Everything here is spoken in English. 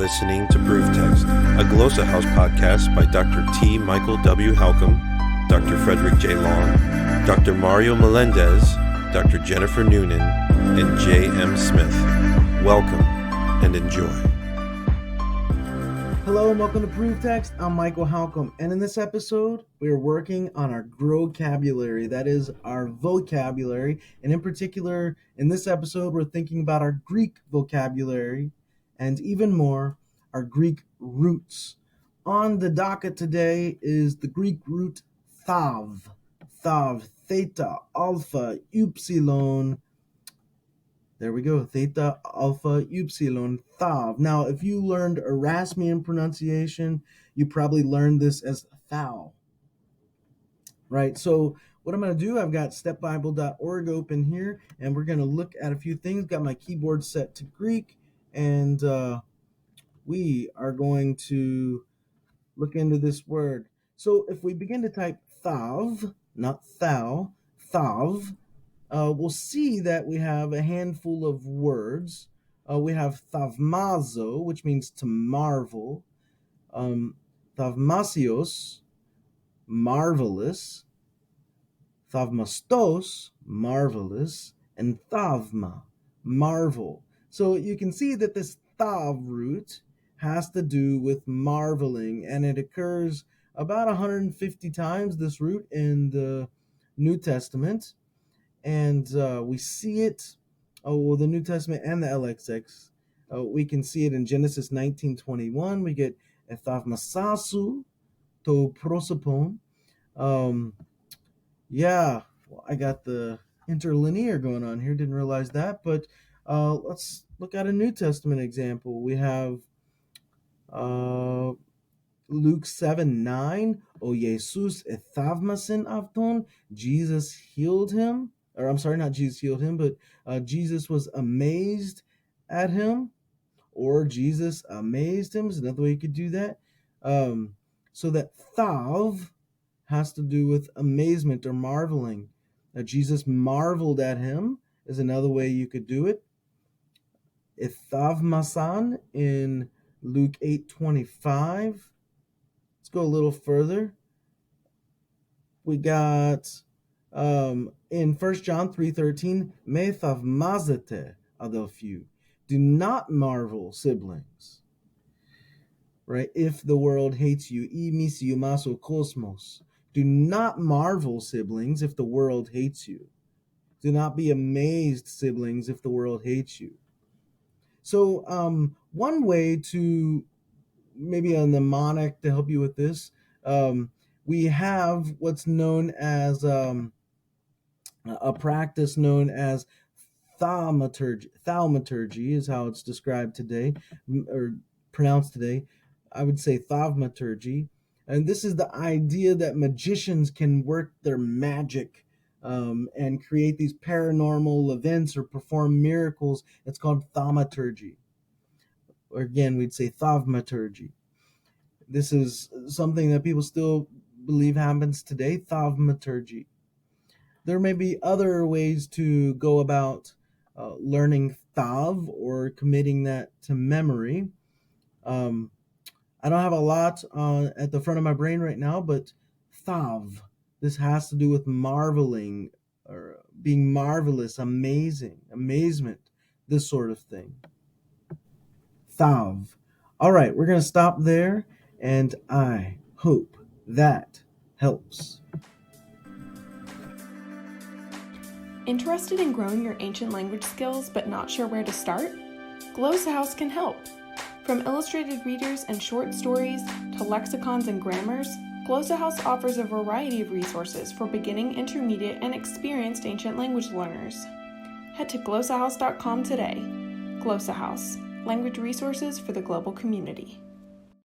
listening to Proof Text, a Glossa House podcast by Dr. T. Michael W. Halcomb, Dr. Frederick J. Long, Dr. Mario Melendez, Dr. Jennifer Noonan, and J. M. Smith. Welcome and enjoy. Hello and welcome to Proof Text. I'm Michael Halcomb, and in this episode, we are working on our Growcabulary. That is our vocabulary, and in particular, in this episode, we're thinking about our Greek vocabulary, and even more, our Greek roots. On the docket today is the Greek root thav, theta, alpha, upsilon. There we go, theta, alpha, upsilon, thav. Now, if you learned Erasmian pronunciation, you probably learned this as thou, right? So what I'm going to do, I've got stepbible.org open here, and we're going to look at a few things. Got my keyboard set to Greek, and we are going to look into this word. So if we begin to type thav, not thou, thav, we'll see that we have a handful of words. We have thavmazo, which means to marvel, thavmasios, marvelous, thavmastos, marvelous, and thavma, marvel. So you can see that this thav root has to do with marveling, and it occurs about 150 times, this root, in the New Testament. And we see it, the New Testament and the LXX. We can see it in Genesis 19:21. We get ethavmasasu to prosopon. I got the interlinear going on here. Didn't realize that. But let's look at a New Testament example. We have Luke 7:9. O Jesus ethavmasin avton. Jesus healed him. Or I'm sorry, not Jesus healed him, but Jesus was amazed at him, or Jesus amazed him is another way you could do that. So that thav has to do with amazement or marveling. Jesus marveled at him is another way you could do it. Ethavmasan in Luke 8:25. Let's go a little further. We got in 1 John 3:13, me thavmazete adelphiu. Do not marvel, siblings. Right? If the world hates you, e misiumaso kosmos. Do not marvel, siblings, if the world hates you. Do not be amazed, siblings, if the world hates you. So one way to, maybe a mnemonic to help you with this, we have what's known as a practice known as thaumaturgy. Thaumaturgy is how it's described today, or pronounced today. I would say thaumaturgy. And this is the idea that magicians can work their magic and create these paranormal events or perform miracles. It's called thaumaturgy. Or again, we'd say thaumaturgy. This is something that people still believe happens today, thaumaturgy. There may be other ways to go about learning thav or committing that to memory. I don't have a lot at the front of my brain right now, but thav, this has to do with marveling or being marvelous, amazing, amazement, this sort of thing. Thav. All right, we're going to stop there, and I hope that helps. Interested in growing your ancient language skills but not sure where to start? Glossa House can help. From illustrated readers and short stories to lexicons and grammars, Glossa House offers a variety of resources for beginning, intermediate, and experienced ancient language learners. Head to glossahouse.com today. Glossa House, language resources for the global community.